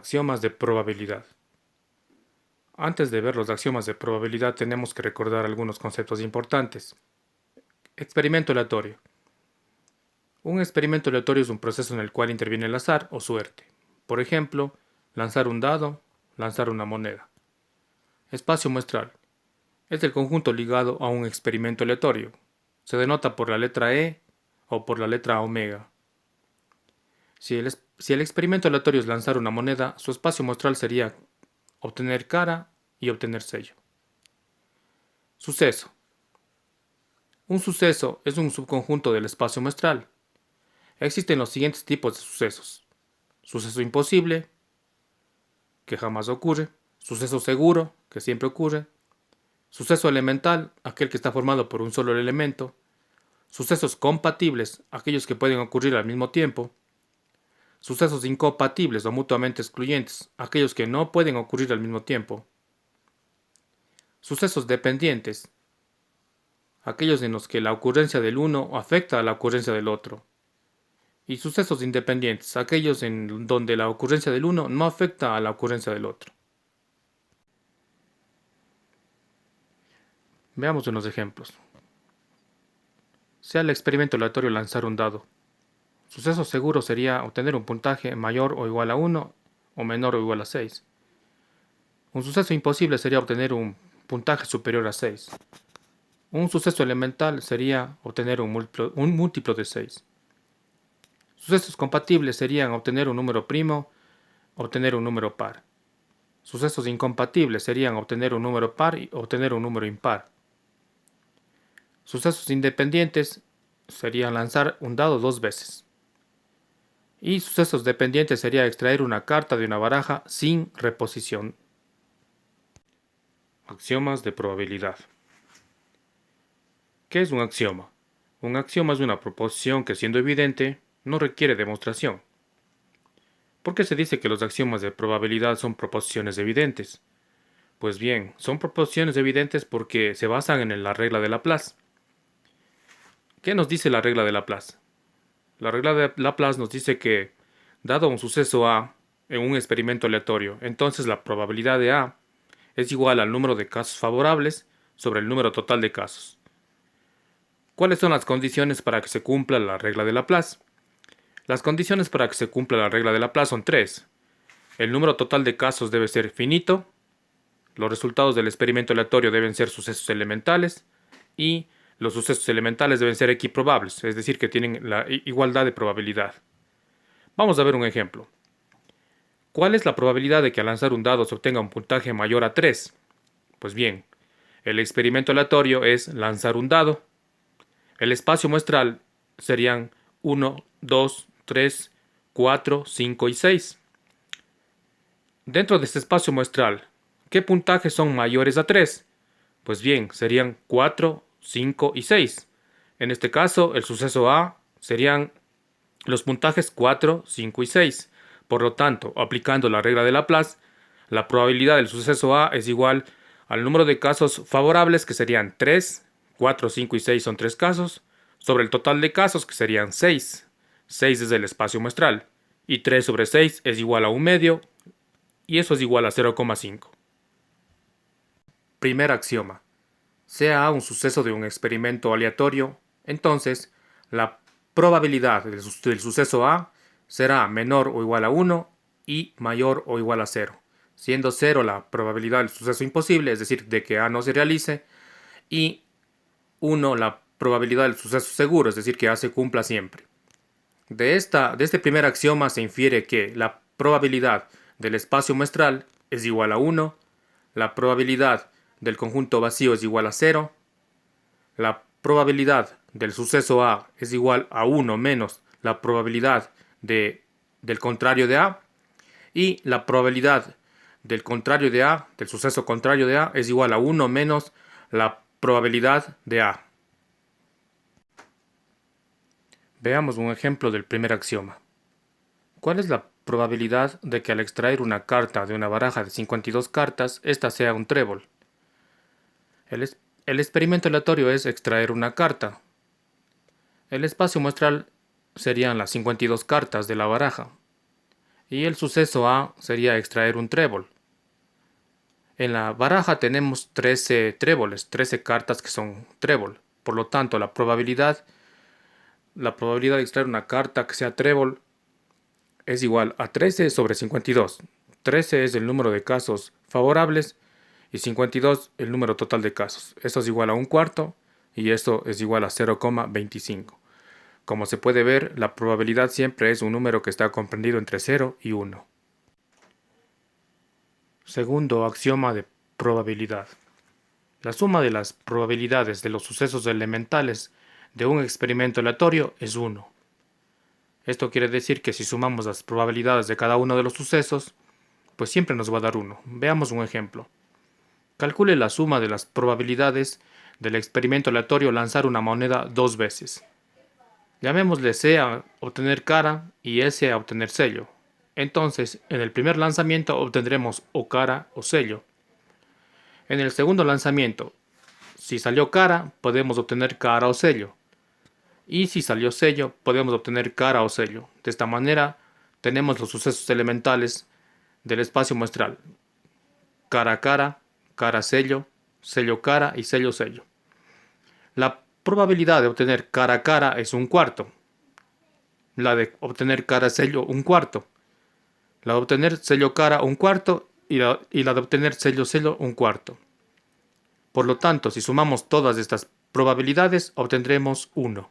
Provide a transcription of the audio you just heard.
Axiomas de probabilidad. Antes de ver los axiomas de probabilidad tenemos que recordar algunos conceptos importantes. Experimento aleatorio. Un experimento aleatorio es un proceso en el cual interviene el azar o suerte. Por ejemplo, lanzar un dado, lanzar una moneda. Espacio muestral. Es el conjunto ligado a un experimento aleatorio. Se denota por la letra E o por la letra omega. Si el experimento aleatorio es lanzar una moneda, su espacio muestral sería obtener cara y obtener sello. Suceso. Un suceso es un subconjunto del espacio muestral. Existen los siguientes tipos de sucesos. Suceso imposible, que jamás ocurre. Suceso seguro, que siempre ocurre. Suceso elemental, aquel que está formado por un solo elemento. Sucesos compatibles, aquellos que pueden ocurrir al mismo tiempo. Sucesos incompatibles o mutuamente excluyentes, aquellos que no pueden ocurrir al mismo tiempo. Sucesos dependientes, aquellos en los que la ocurrencia del uno afecta a la ocurrencia del otro. Y sucesos independientes, aquellos en donde la ocurrencia del uno no afecta a la ocurrencia del otro. Veamos unos ejemplos. Sea el experimento aleatorio lanzar un dado. Suceso seguro sería obtener un puntaje mayor o igual a 1 o menor o igual a 6. Un suceso imposible sería obtener un puntaje superior a 6. Un suceso elemental sería obtener un múltiplo de 6. Sucesos compatibles serían obtener un número primo, obtener un número par. Sucesos incompatibles serían obtener un número par y obtener un número impar. Sucesos independientes serían lanzar un dado 2 veces. Y sucesos dependientes sería extraer una carta de una baraja sin reposición. Axiomas de probabilidad. ¿Qué es un axioma? Un axioma es una proposición que, siendo evidente, no requiere demostración. ¿Por qué se dice que los axiomas de probabilidad son proposiciones evidentes? Pues bien, son proposiciones evidentes porque se basan en la regla de Laplace. ¿Qué nos dice la regla de Laplace? La regla de Laplace nos dice que, dado un suceso A en un experimento aleatorio, entonces la probabilidad de A es igual al número de casos favorables sobre el número total de casos. ¿Cuáles son las condiciones para que se cumpla la regla de Laplace? Las condiciones para que se cumpla la regla de Laplace son 3. El número total de casos debe ser finito, los resultados del experimento aleatorio deben ser sucesos elementales y los sucesos elementales deben ser equiprobables, es decir, que tienen la igualdad de probabilidad. Vamos a ver un ejemplo. ¿Cuál es la probabilidad de que al lanzar un dado se obtenga un puntaje mayor a 3? Pues bien, el experimento aleatorio es lanzar un dado. El espacio muestral serían 1, 2, 3, 4, 5 y 6. Dentro de este espacio muestral, ¿qué puntajes son mayores a 3? Pues bien, serían 4, 5 y 6. En este caso, el suceso A serían los puntajes 4, 5 y 6. Por lo tanto, aplicando la regla de Laplace, la probabilidad del suceso A es igual al número de casos favorables, que serían 3, 4, 5 y 6 son 3 casos, sobre el total de casos, que serían 6. 6 es el espacio muestral. Y 3 sobre 6 es igual a un medio, y eso es igual a 0,5. Primer axioma. Sea A un suceso de un experimento aleatorio, entonces la probabilidad del suceso A será menor o igual a 1 y mayor o igual a 0, siendo 0 la probabilidad del suceso imposible, es decir, de que A no se realice, y 1 la probabilidad del suceso seguro, es decir, que A se cumpla siempre. De este primer axioma se infiere que la probabilidad del espacio muestral es igual a 1, la probabilidad del conjunto vacío es igual a 0, la probabilidad del suceso A es igual a 1 menos la probabilidad del contrario de A, y la probabilidad del contrario de A, del suceso contrario de A, es igual a 1 menos la probabilidad de A. Veamos un ejemplo del primer axioma. ¿Cuál es la probabilidad de que al extraer una carta de una baraja de 52 cartas, ésta sea un trébol? El experimento aleatorio es extraer una carta. El espacio muestral serían las 52 cartas de la baraja. Y el suceso A sería extraer un trébol. En la baraja tenemos 13 tréboles, 13 cartas que son trébol. Por lo tanto, la probabilidad de extraer una carta que sea trébol es igual a 13 sobre 52. 13 es el número de casos favorables y 52 el número total de casos. Esto es igual a un cuarto y esto es igual a 0,25. Como se puede ver, la probabilidad siempre es un número que está comprendido entre 0 y 1. Segundo axioma de probabilidad. La suma de las probabilidades de los sucesos elementales de un experimento aleatorio es 1. Esto quiere decir que si sumamos las probabilidades de cada uno de los sucesos, pues siempre nos va a dar 1. Veamos un ejemplo. Calcule la suma de las probabilidades del experimento aleatorio lanzar una moneda 2 veces. Llamémosle C a obtener cara y S a obtener sello. Entonces, en el primer lanzamiento obtendremos o cara o sello. En el segundo lanzamiento, si salió cara, podemos obtener cara o sello. Y si salió sello, podemos obtener cara o sello. De esta manera, tenemos los sucesos elementales del espacio muestral. Cara sello, sello cara y sello sello. La probabilidad de obtener cara es un cuarto. La de obtener cara sello un cuarto. La de obtener sello cara un cuarto y la de obtener sello sello un cuarto. Por lo tanto, si sumamos todas estas probabilidades, obtendremos 1.